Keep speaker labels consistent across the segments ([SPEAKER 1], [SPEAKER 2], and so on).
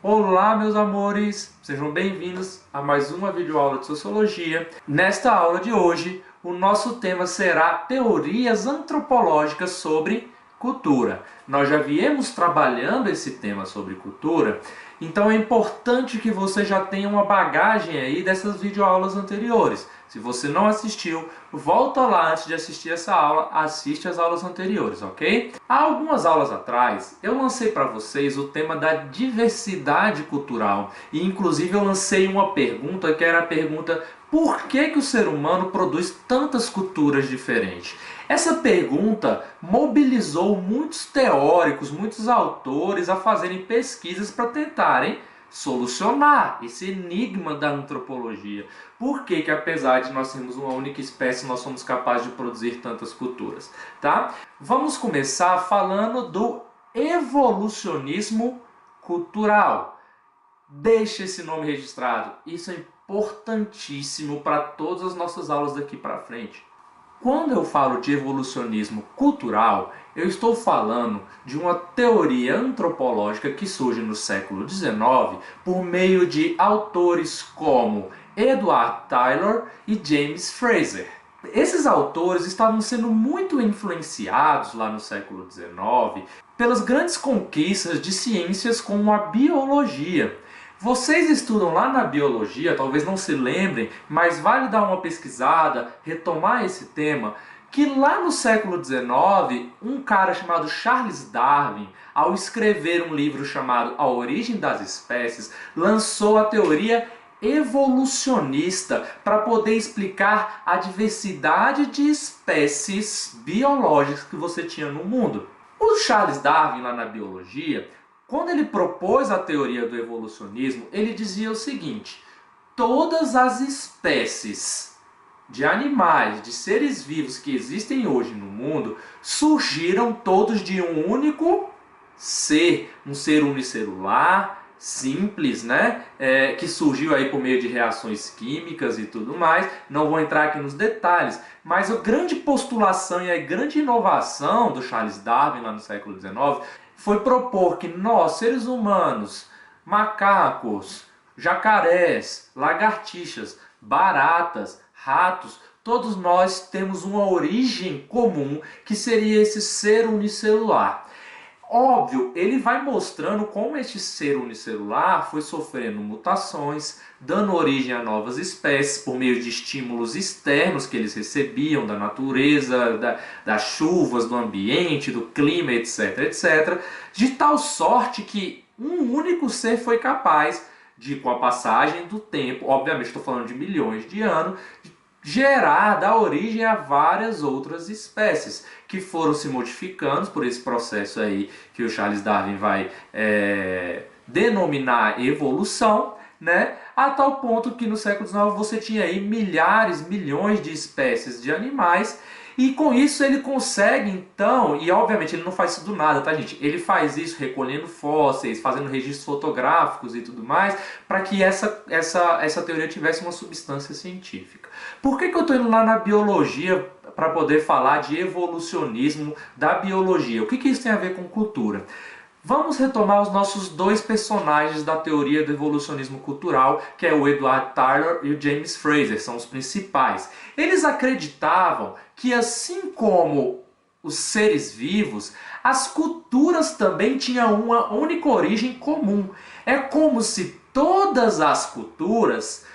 [SPEAKER 1] Olá, meus amores! Sejam bem-vindos a mais uma videoaula de Sociologia. Nesta aula de hoje, o nosso tema será teorias antropológicas sobre cultura. Nós já viemos trabalhando esse tema sobre cultura, então é importante que você já tenha uma bagagem aí dessas videoaulas anteriores. Se você não assistiu, volta lá antes de assistir essa aula, assiste as aulas anteriores, ok? Há algumas aulas atrás, eu lancei para vocês o tema da diversidade cultural. E inclusive eu lancei uma pergunta que era a pergunta: por que o ser humano produz tantas culturas diferentes? Essa pergunta mobilizou muitos teóricos, muitos autores a fazerem pesquisas para tentarem solucionar esse enigma da antropologia. Por que apesar de nós sermos uma única espécie, nós somos capazes de produzir tantas culturas? Tá? Vamos começar falando do evolucionismo cultural. Deixe esse nome registrado. Isso é importantíssimo para todas as nossas aulas daqui para frente. Quando eu falo de evolucionismo cultural, eu estou falando de uma teoria antropológica que surge no século XIX por meio de autores como Edward Tylor e James Frazer. Esses autores estavam sendo muito influenciados lá no século XIX pelas grandes conquistas de ciências como a biologia. Vocês estudam lá na biologia, talvez não se lembrem, mas vale dar uma pesquisada, retomar esse tema, que lá no século XIX, um cara chamado Charles Darwin, ao escrever um livro chamado A Origem das Espécies, lançou a teoria evolucionista para poder explicar a diversidade de espécies biológicas que você tinha no mundo. O Charles Darwin, lá na biologia, quando ele propôs a teoria do evolucionismo, ele dizia o seguinte: todas as espécies de animais, de seres vivos que existem hoje no mundo, surgiram todos de um único ser, um ser unicelular, simples, né? Que surgiu aí por meio de reações químicas e tudo mais. Não vou entrar aqui nos detalhes, mas a grande postulação e a grande inovação do Charles Darwin lá no século XIX foi propor que nós, seres humanos, macacos, jacarés, lagartixas, baratas, ratos, todos nós temos uma origem comum, que seria esse ser unicelular. Óbvio, ele vai mostrando como este ser unicelular foi sofrendo mutações, dando origem a novas espécies por meio de estímulos externos que eles recebiam da natureza, das chuvas, do ambiente, do clima, etc, etc, de tal sorte que um único ser foi capaz de, com a passagem do tempo, obviamente estou falando de milhões de anos, gerar, dar origem a várias outras espécies que foram se modificando por esse processo aí que o Charles Darwin vai denominar evolução, né? A tal ponto que no século XIX você tinha aí milhares, milhões de espécies de animais. E com isso ele consegue então, e obviamente ele não faz isso do nada, tá gente? Ele faz isso recolhendo fósseis, fazendo registros fotográficos e tudo mais, para que essa teoria tivesse uma substância científica. Por que eu estou indo lá na biologia para poder falar de evolucionismo da biologia? O que isso tem a ver com cultura? Vamos retomar os nossos dois personagens da teoria do evolucionismo cultural, que é o Edward Tylor e o James Frazer, são os principais. Eles acreditavam que, assim como os seres vivos, as culturas também tinham uma única origem comum. É como se todas as culturas,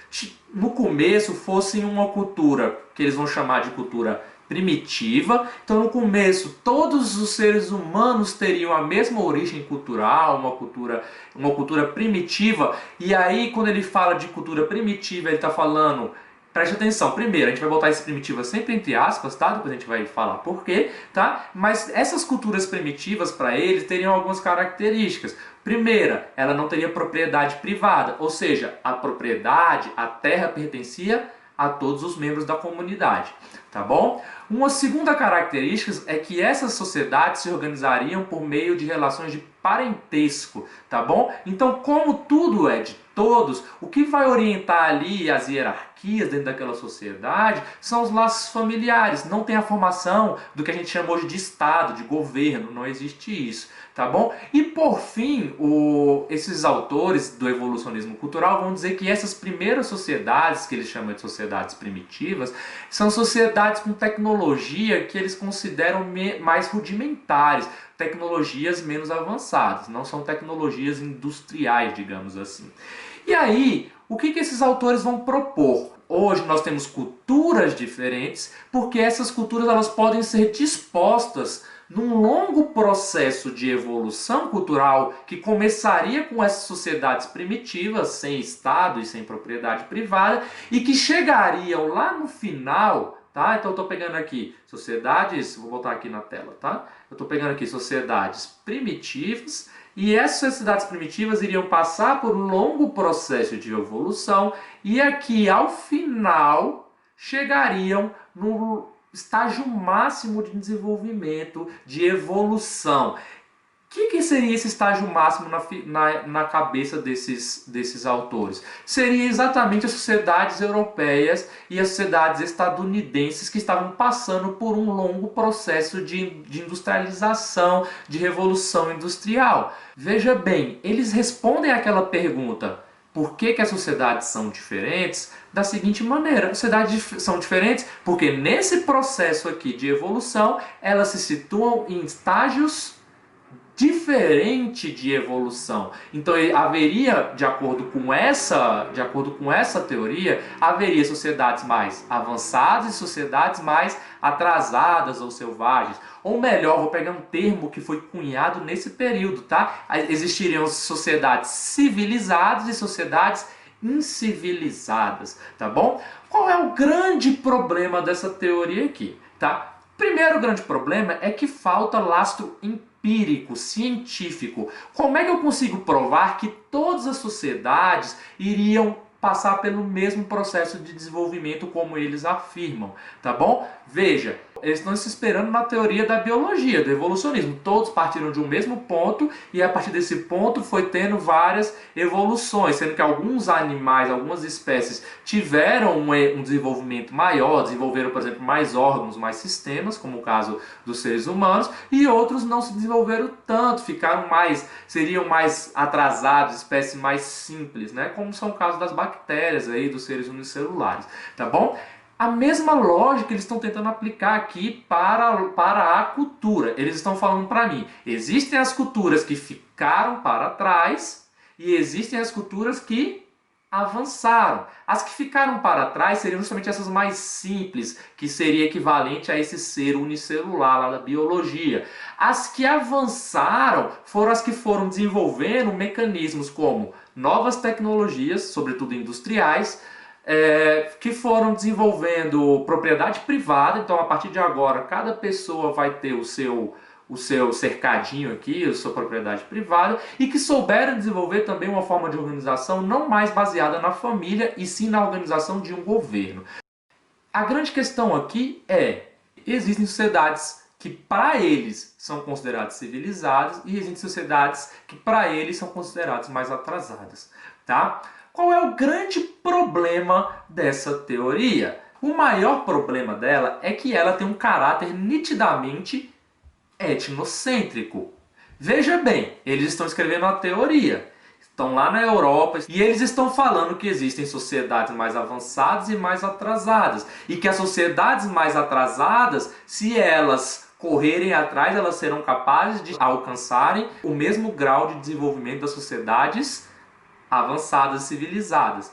[SPEAKER 1] no começo, fossem uma cultura que eles vão chamar de cultura primitiva. Então no começo todos os seres humanos teriam a mesma origem cultural, uma cultura primitiva. E aí quando ele fala de cultura primitiva, ele está falando, preste atenção, primeiro a gente vai botar esse primitiva sempre entre aspas, tá? Depois a gente vai falar por quê, tá? Mas essas culturas primitivas para eles teriam algumas características. Primeira, ela não teria propriedade privada, ou seja, a propriedade, a terra pertencia a todos os membros da comunidade, tá bom? Uma segunda característica é que essas sociedades se organizariam por meio de relações de parentesco, tá bom? Então, como tudo é de todos, o que vai orientar ali as hierarquias hierarquias dentro daquela sociedade são os laços familiares. Não tem a formação do que a gente chama hoje de Estado, de governo, não existe isso, tá bom? E por fim, esses autores do evolucionismo cultural vão dizer que essas primeiras sociedades, que eles chamam de sociedades primitivas, são sociedades com tecnologia que eles consideram mais rudimentares, tecnologias menos avançadas, não são tecnologias industriais, digamos assim. E aí, o que esses autores vão propor? Hoje nós temos culturas diferentes, porque essas culturas elas podem ser dispostas num longo processo de evolução cultural que começaria com essas sociedades primitivas, sem Estado e sem propriedade privada, e que chegariam lá no final, tá? Então eu estou pegando aqui sociedades, vou botar aqui na tela, tá? Eu estou pegando aqui sociedades primitivas, e essas sociedades primitivas iriam passar por um longo processo de evolução, e aqui ao final chegariam no estágio máximo de desenvolvimento, de evolução. O que seria esse estágio máximo na cabeça desses autores? Seria exatamente as sociedades europeias e as sociedades estadunidenses que estavam passando por um longo processo de industrialização, de revolução industrial. Veja bem, eles respondem àquela pergunta: por que as sociedades são diferentes? Da seguinte maneira: as sociedades são diferentes porque nesse processo aqui de evolução elas se situam em estágios diferente de evolução. Então haveria, de acordo com essa teoria, haveria sociedades mais avançadas e sociedades mais atrasadas ou selvagens. Ou melhor, vou pegar um termo que foi cunhado nesse período, tá? Existiriam sociedades civilizadas e sociedades incivilizadas, tá bom? Qual é o grande problema dessa teoria aqui, tá? Primeiro grande problema é que falta lastro empírico, científico. Como é que eu consigo provar que todas as sociedades iriam passar pelo mesmo processo de desenvolvimento como eles afirmam, tá bom? Veja, eles estão se esperando na teoria da biologia, do evolucionismo. Todos partiram de um mesmo ponto e a partir desse ponto foi tendo várias evoluções, sendo que alguns animais, algumas espécies tiveram um desenvolvimento maior, desenvolveram, por exemplo, mais órgãos, mais sistemas, como o caso dos seres humanos, e outros não se desenvolveram tanto, seriam mais atrasados, espécies mais simples, né? Como são o caso das bactérias aí, dos seres unicelulares, tá bom? A mesma lógica eles estão tentando aplicar aqui para a cultura. Eles estão falando para mim, existem as culturas que ficaram para trás e existem as culturas que avançaram. As que ficaram para trás seriam justamente essas mais simples, que seria equivalente a esse ser unicelular lá da biologia. As que avançaram foram as que foram desenvolvendo mecanismos como novas tecnologias, sobretudo industriais, que foram desenvolvendo propriedade privada. Então, a partir de agora, cada pessoa vai ter o seu cercadinho aqui, a sua propriedade privada, e que souberam desenvolver também uma forma de organização não mais baseada na família, e sim na organização de um governo. A grande questão aqui existem sociedades que para eles são consideradas civilizadas e existem sociedades que para eles são consideradas mais atrasadas, tá? Qual é o grande problema dessa teoria? O maior problema dela é que ela tem um caráter nitidamente etnocêntrico. Veja bem, eles estão escrevendo uma teoria, estão lá na Europa e eles estão falando que existem sociedades mais avançadas e mais atrasadas, e que as sociedades mais atrasadas, se elas correrem atrás, elas serão capazes de alcançarem o mesmo grau de desenvolvimento das sociedades avançadas, civilizadas.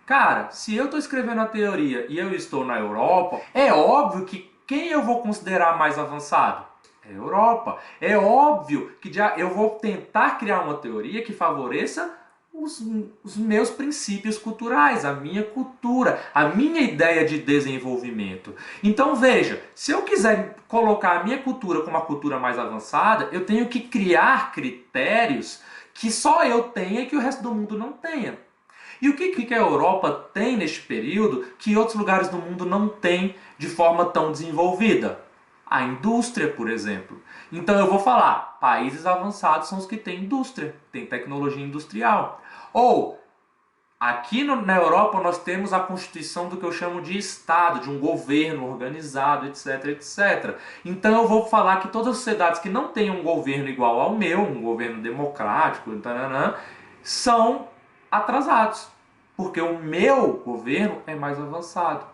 [SPEAKER 1] Cara, se eu estou escrevendo a teoria e eu estou na Europa, é óbvio que quem eu vou considerar mais avançado? É a Europa. É óbvio que eu vou tentar criar uma teoria que favoreça os meus princípios culturais, a minha cultura, a minha ideia de desenvolvimento. Então veja, se eu quiser colocar a minha cultura como uma cultura mais avançada, eu tenho que criar critérios que só eu tenha e que o resto do mundo não tenha. E o que a Europa tem neste período que outros lugares do mundo não têm de forma tão desenvolvida? A indústria, por exemplo. Então eu vou falar, países avançados são os que têm indústria, têm tecnologia industrial. Ou Aqui na Europa nós temos a constituição do que eu chamo de Estado, de um governo organizado, etc, etc. Então eu vou falar que todas as sociedades que não têm um governo igual ao meu, um governo democrático, taranã, são atrasados, porque o meu governo é mais avançado.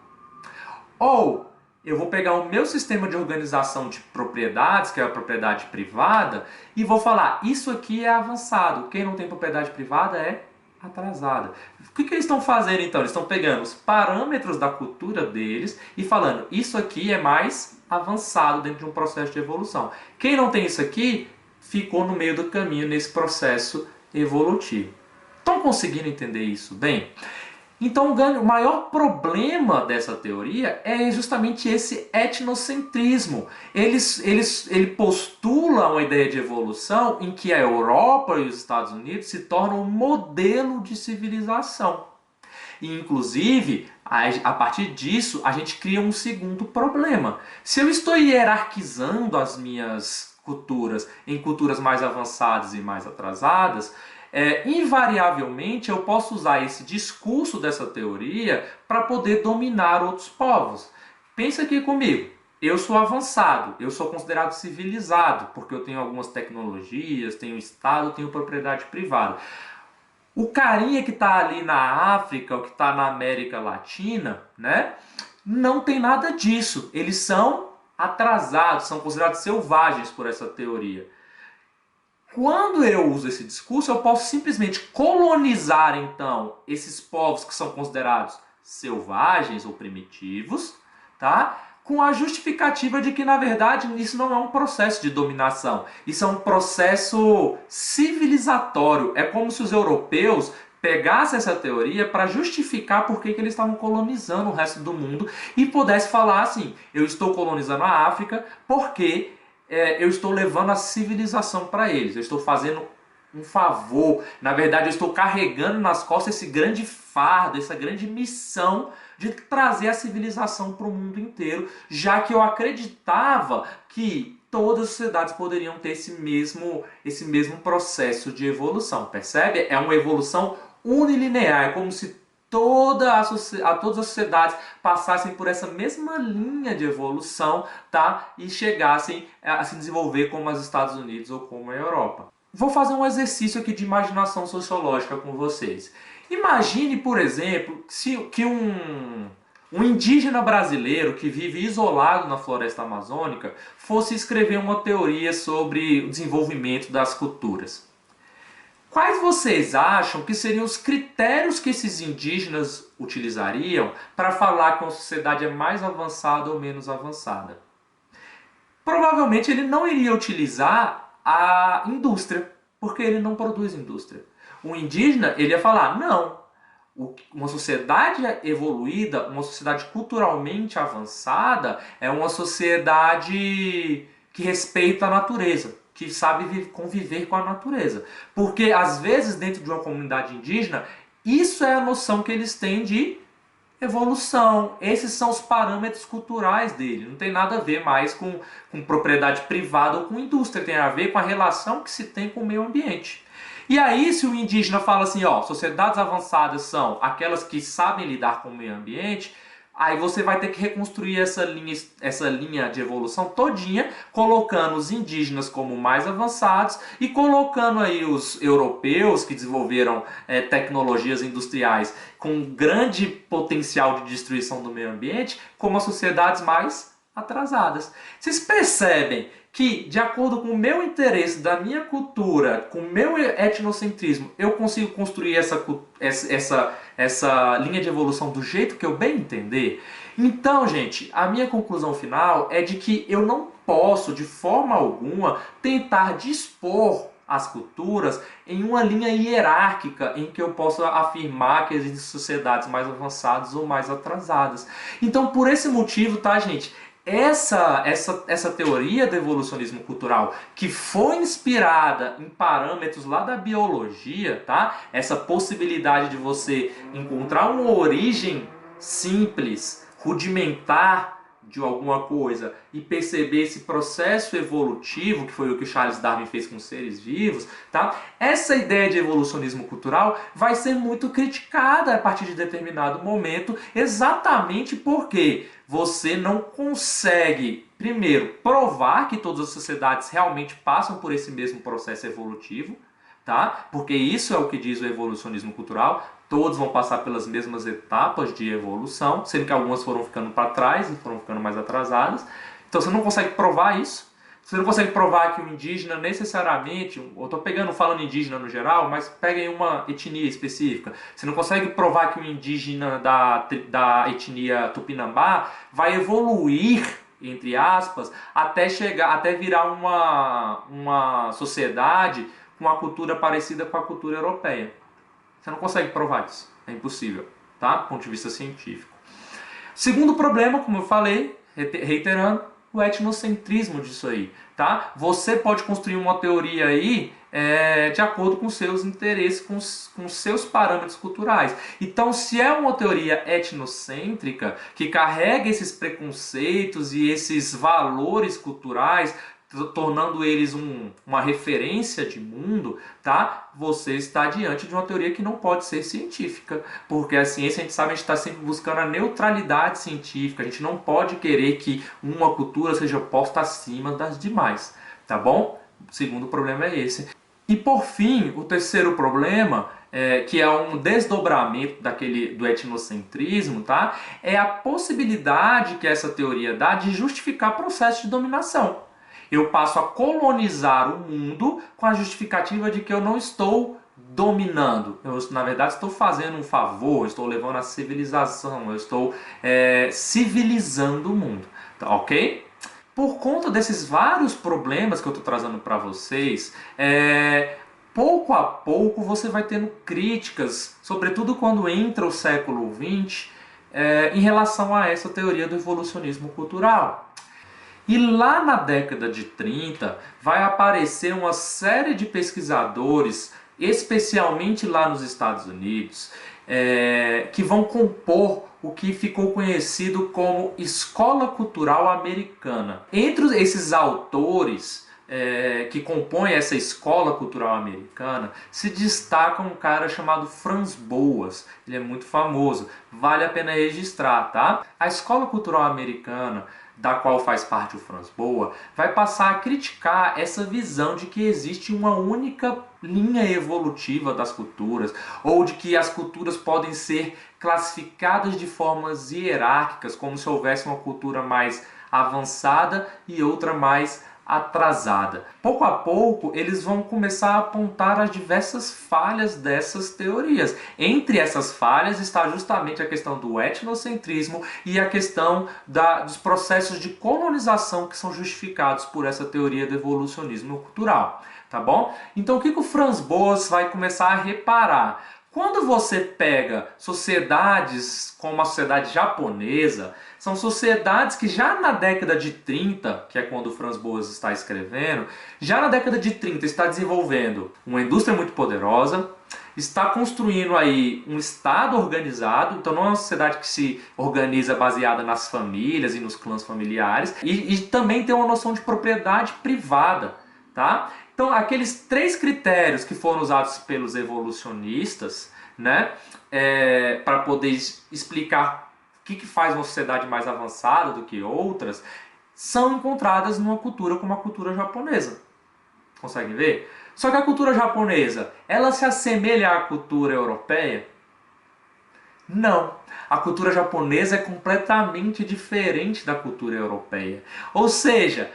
[SPEAKER 1] Ou eu vou pegar o meu sistema de organização de propriedades, que é a propriedade privada, e vou falar, isso aqui é avançado, quem não tem propriedade privada é atrasada. O que eles estão fazendo então? Eles estão pegando os parâmetros da cultura deles e falando, isso aqui é mais avançado dentro de um processo de evolução. Quem não tem isso aqui, ficou no meio do caminho nesse processo evolutivo. Estão conseguindo entender isso bem? Então o maior problema dessa teoria é justamente esse etnocentrismo. Ele postula uma ideia de evolução em que a Europa e os Estados Unidos se tornam um modelo de civilização. E, inclusive, a partir disso, a gente cria um segundo problema. Se eu estou hierarquizando as minhas culturas em culturas mais avançadas e mais atrasadas, invariavelmente eu posso usar esse discurso dessa teoria para poder dominar outros povos. Pensa aqui comigo, eu sou avançado, eu sou considerado civilizado, porque eu tenho algumas tecnologias, tenho Estado, tenho propriedade privada. O carinha que está ali na África, ou que está na América Latina, né, não tem nada disso. Eles são atrasados, são considerados selvagens por essa teoria. Quando eu uso esse discurso, eu posso simplesmente colonizar, então, esses povos que são considerados selvagens ou primitivos, tá? Com a justificativa de que, na verdade, isso não é um processo de dominação. Isso é um processo civilizatório. É como se os europeus pegassem essa teoria para justificar por que eles estavam colonizando o resto do mundo e pudessem falar assim, eu estou colonizando a África porque eu estou levando a civilização para eles, eu estou fazendo um favor, na verdade eu estou carregando nas costas esse grande fardo, essa grande missão de trazer a civilização para o mundo inteiro, já que eu acreditava que todas as sociedades poderiam ter esse mesmo processo de evolução, percebe? É uma evolução unilinear, é como se todas as sociedades passassem por essa mesma linha de evolução, tá? E chegassem a se desenvolver como os Estados Unidos ou como a Europa. Vou fazer um exercício aqui de imaginação sociológica com vocês. Imagine, por exemplo, que um indígena brasileiro que vive isolado na floresta amazônica fosse escrever uma teoria sobre o desenvolvimento das culturas. Quais vocês acham que seriam os critérios que esses indígenas utilizariam para falar que uma sociedade é mais avançada ou menos avançada? Provavelmente ele não iria utilizar a indústria, porque ele não produz indústria. O indígena ele ia falar, não, uma sociedade evoluída, uma sociedade culturalmente avançada é uma sociedade que respeita a natureza, que sabe conviver com a natureza. Porque, às vezes, dentro de uma comunidade indígena, isso é a noção que eles têm de evolução. Esses são os parâmetros culturais dele. Não tem nada a ver mais com propriedade privada ou com indústria. Tem a ver com a relação que se tem com o meio ambiente. E aí, se o indígena fala assim, ó, sociedades avançadas são aquelas que sabem lidar com o meio ambiente, aí você vai ter que reconstruir essa linha de evolução todinha, colocando os indígenas como mais avançados e colocando aí os europeus que desenvolveram tecnologias industriais com grande potencial de destruição do meio ambiente como as sociedades mais atrasadas. Vocês percebem que, de acordo com o meu interesse, da minha cultura, com o meu etnocentrismo, eu consigo construir essa linha de evolução do jeito que eu bem entender? Então, gente, a minha conclusão final é de que eu não posso, de forma alguma, tentar dispor as culturas em uma linha hierárquica em que eu possa afirmar que existem sociedades mais avançadas ou mais atrasadas. Então, por esse motivo, tá, gente? Essa teoria do evolucionismo cultural, que foi inspirada em parâmetros lá da biologia, tá? Essa possibilidade de você encontrar uma origem simples, rudimentar de alguma coisa e perceber esse processo evolutivo, que foi o que Charles Darwin fez com os seres vivos, tá? Essa ideia de evolucionismo cultural vai ser muito criticada a partir de determinado momento, exatamente porque você não consegue, primeiro, provar que todas as sociedades realmente passam por esse mesmo processo evolutivo, tá? Porque isso é o que diz o evolucionismo cultural. Todos vão passar pelas mesmas etapas de evolução, sendo que algumas foram ficando para trás e foram ficando mais atrasadas. Então você não consegue provar isso. Você não consegue provar que o indígena necessariamente, eu estou falando indígena no geral, mas peguem uma etnia específica. Você não consegue provar que o indígena da etnia Tupinambá vai evoluir, entre aspas, até virar uma sociedade com uma cultura parecida com a cultura europeia. Você não consegue provar isso. É impossível, tá? Do ponto de vista científico. Segundo problema, como eu falei, reiterando, o etnocentrismo disso aí, tá? Você pode construir uma teoria aí de acordo com seus interesses, com seus parâmetros culturais. Então, se é uma teoria etnocêntrica, que carrega esses preconceitos e esses valores culturais, tornando eles uma referência de mundo, tá? Você está diante de uma teoria que não pode ser científica, porque a ciência, a gente sabe, a gente está sempre buscando a neutralidade científica, a gente não pode querer que uma cultura seja posta acima das demais, tá bom? O segundo problema é esse. E por fim, o terceiro problema, que é um desdobramento do etnocentrismo, tá? É a possibilidade que essa teoria dá de justificar processos de dominação. Eu passo a colonizar o mundo com a justificativa de que eu não estou dominando. Eu, na verdade, estou fazendo um favor, estou levando a civilização, eu estou civilizando o mundo. Tá, ok? Por conta desses vários problemas que eu estou trazendo para vocês, pouco a pouco você vai tendo críticas, sobretudo quando entra o século XX, em relação a essa teoria do evolucionismo cultural. E lá na década de 30 vai aparecer uma série de pesquisadores, especialmente lá nos Estados Unidos, que vão compor o que ficou conhecido como Escola Cultural Americana. Entre esses autores que compõem essa Escola Cultural Americana, se destaca um cara chamado Franz Boas. Ele é muito famoso, vale a pena registrar, tá? A Escola Cultural Americana, da qual faz parte o Franz Boas, vai passar a criticar essa visão de que existe uma única linha evolutiva das culturas, ou de que as culturas podem ser classificadas de formas hierárquicas, como se houvesse uma cultura mais avançada e outra mais atrasada. Pouco a pouco, eles vão começar a apontar as diversas falhas dessas teorias. Entre essas falhas está justamente a questão do etnocentrismo e a questão dos processos de colonização que são justificados por essa teoria do evolucionismo cultural. Tá bom? Então, o que o Franz Boas vai começar a reparar? Quando você pega sociedades como a sociedade japonesa, são sociedades que já na década de 30, que é quando o Franz Boas está escrevendo, já na década de 30 está desenvolvendo uma indústria muito poderosa, está construindo aí um Estado organizado, então não é uma sociedade que se organiza baseada nas famílias e nos clãs familiares, e também tem uma noção de propriedade privada, tá? Então, aqueles 3 critérios que foram usados pelos evolucionistas, né, para poder explicar o que faz uma sociedade mais avançada do que outras, são encontradas numa cultura como a cultura japonesa. Conseguem ver? Só que a cultura japonesa, ela se assemelha à cultura europeia? Não. A cultura japonesa é completamente diferente da cultura europeia. Ou seja,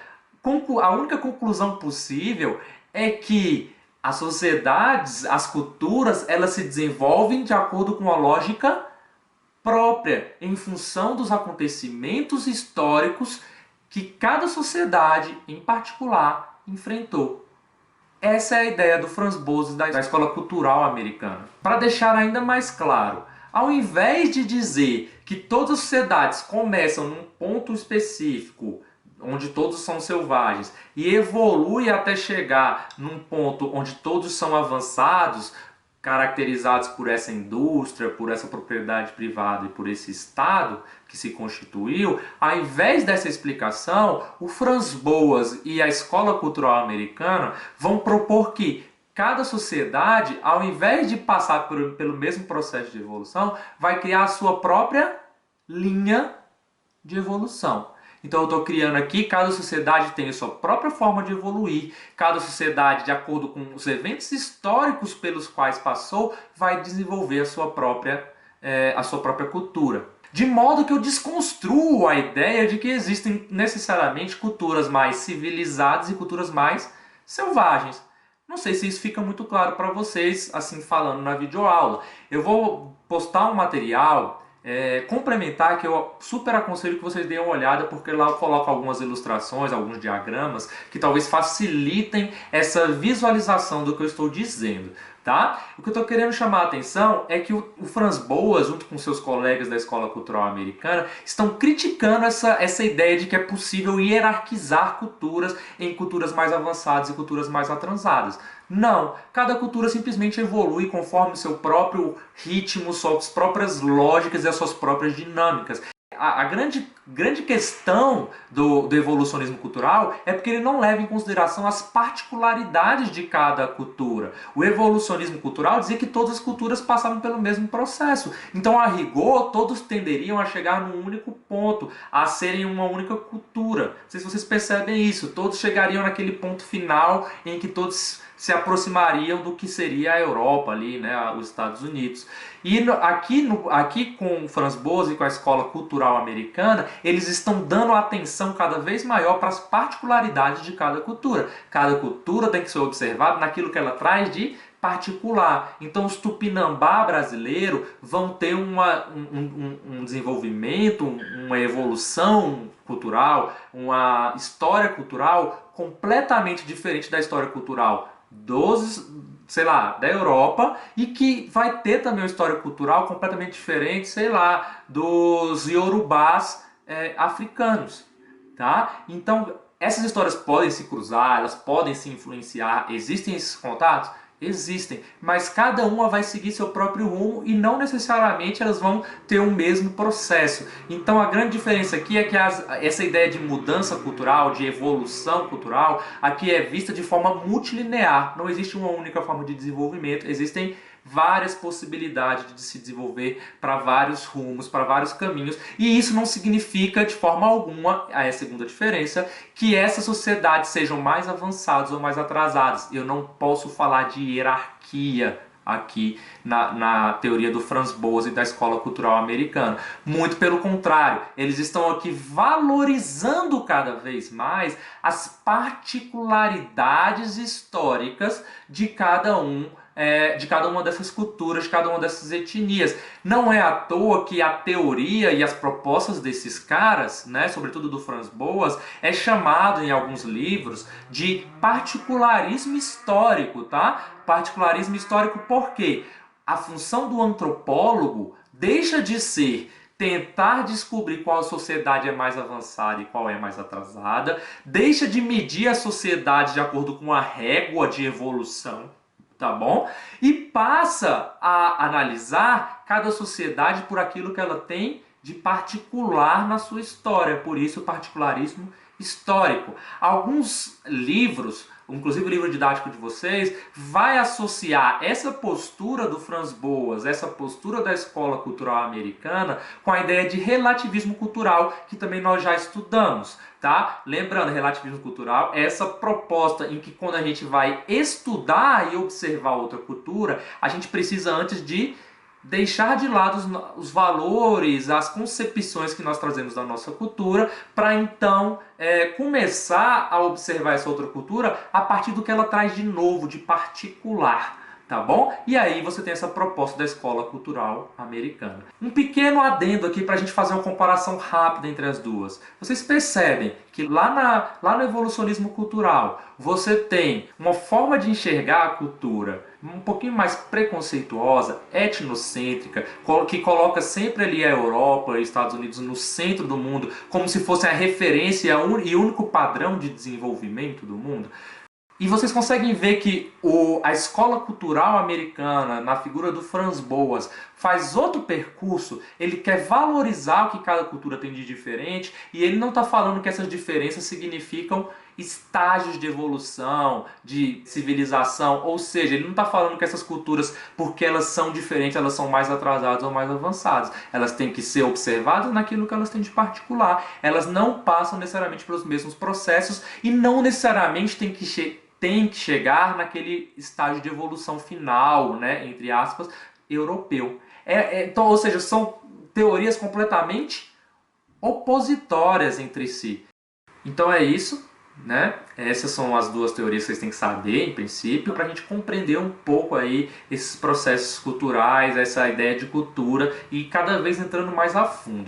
[SPEAKER 1] a única conclusão possível é que as sociedades, as culturas, elas se desenvolvem de acordo com uma lógica própria, em função dos acontecimentos históricos que cada sociedade, em particular, enfrentou. Essa é a ideia do Franz Boas da Escola Cultural Americana. Para deixar ainda mais claro, ao invés de dizer que todas as sociedades começam num ponto específico, onde todos são selvagens, e evolui até chegar num ponto onde todos são avançados, caracterizados por essa indústria, por essa propriedade privada e por esse Estado que se constituiu, ao invés dessa explicação, o Franz Boas e a Escola Cultural Americana vão propor que cada sociedade, ao invés de passar pelo mesmo processo de evolução, vai criar a sua própria linha de evolução. Então eu estou criando aqui, cada sociedade tem a sua própria forma de evoluir, cada sociedade, de acordo com os eventos históricos pelos quais passou, vai desenvolver a sua própria cultura. De modo que eu desconstruo a ideia de que existem necessariamente culturas mais civilizadas e culturas mais selvagens. Não sei se isso fica muito claro para vocês, assim falando na videoaula. Eu vou postar um material complementar que eu super aconselho que vocês deem uma olhada, porque lá eu coloco algumas ilustrações, alguns diagramas que talvez facilitem essa visualização do que eu estou dizendo. Tá? O que eu estou querendo chamar a atenção é que o Franz Boas, junto com seus colegas da Escola Cultural Americana, estão criticando essa ideia de que é possível hierarquizar culturas em culturas mais avançadas e culturas mais atrasadas. Não, cada cultura simplesmente evolui conforme seu próprio ritmo, suas próprias lógicas e as suas próprias dinâmicas. A grande questão do evolucionismo cultural é porque ele não leva em consideração as particularidades de cada cultura. O evolucionismo cultural dizia que todas as culturas passavam pelo mesmo processo. Então, a rigor, todos tenderiam a chegar num único ponto, a serem uma única cultura. Não sei se vocês percebem isso. Todos chegariam naquele ponto final em que todos se aproximariam do que seria a Europa ali, né, os Estados Unidos. E aqui com o Franz Boas e com a Escola Cultural Americana, eles estão dando atenção cada vez maior para as particularidades de cada cultura. Cada cultura tem que ser observada naquilo que ela traz de particular. Então os tupinambá brasileiros vão ter um desenvolvimento, uma evolução cultural, uma história cultural completamente diferente da história cultural da Europa, e que vai ter também uma história cultural completamente diferente, dos iorubás africanos. Tá? Então, essas histórias podem se cruzar, elas podem se influenciar, existem esses contatos? Existem, mas cada uma vai seguir seu próprio rumo e não necessariamente elas vão ter o mesmo processo. Então a grande diferença aqui é que essa ideia de mudança cultural, de evolução cultural, aqui é vista de forma multilinear. Não existe uma única forma de desenvolvimento, existem várias possibilidades de se desenvolver para vários rumos, para vários caminhos, e isso não significa de forma alguma, a segunda diferença, que essas sociedades sejam mais avançadas ou mais atrasadas. Eu não posso falar de hierarquia aqui na teoria do Franz Boas e da Escola Cultural Americana. Muito pelo contrário, eles estão aqui valorizando cada vez mais as particularidades históricas de cada uma dessas culturas, de cada uma dessas etnias. Não é à toa que a teoria e as propostas desses caras, né, sobretudo do Franz Boas, é chamado em alguns livros de particularismo histórico, tá? Particularismo histórico por quê? A função do antropólogo deixa de ser tentar descobrir qual sociedade é mais avançada e qual é mais atrasada, deixa de medir a sociedade de acordo com a régua de evolução, tá bom? E passa a analisar cada sociedade por aquilo que ela tem de particular na sua história, por isso o particularismo histórico. Alguns livros, inclusive o livro didático de vocês, vai associar essa postura do Franz Boas, essa postura da Escola Cultural Americana, com a ideia de relativismo cultural, que também nós já estudamos. Tá? Lembrando, relativismo cultural é essa proposta em que quando a gente vai estudar e observar outra cultura, a gente precisa antes de deixar de lado os valores, as concepções que nós trazemos da nossa cultura, para então começar a observar essa outra cultura a partir do que ela traz de novo, de particular. Tá bom? E aí você tem essa proposta da Escola Cultural Americana. Um pequeno adendo aqui para a gente fazer uma comparação rápida entre as duas. Vocês percebem que lá no evolucionismo cultural você tem uma forma de enxergar a cultura um pouquinho mais preconceituosa, etnocêntrica, que coloca sempre ali a Europa e os Estados Unidos no centro do mundo, como se fosse a referência e o único padrão de desenvolvimento do mundo. E vocês conseguem ver que a escola cultural americana, na figura do Franz Boas, faz outro percurso. Ele quer valorizar o que cada cultura tem de diferente e ele não está falando que essas diferenças significam estágios de evolução, de civilização, ou seja, ele não está falando que essas culturas, porque elas são diferentes, elas são mais atrasadas ou mais avançadas. Elas têm que ser observadas naquilo que elas têm de particular. Elas não passam necessariamente pelos mesmos processos e não necessariamente tem que chegar naquele estágio de evolução final, né, entre aspas, europeu. Então, ou seja, são teorias completamente opositórias entre si. Então é isso, né? Essas são as duas teorias que vocês têm que saber, em princípio, para a gente compreender um pouco aí esses processos culturais, essa ideia de cultura e cada vez entrando mais a fundo.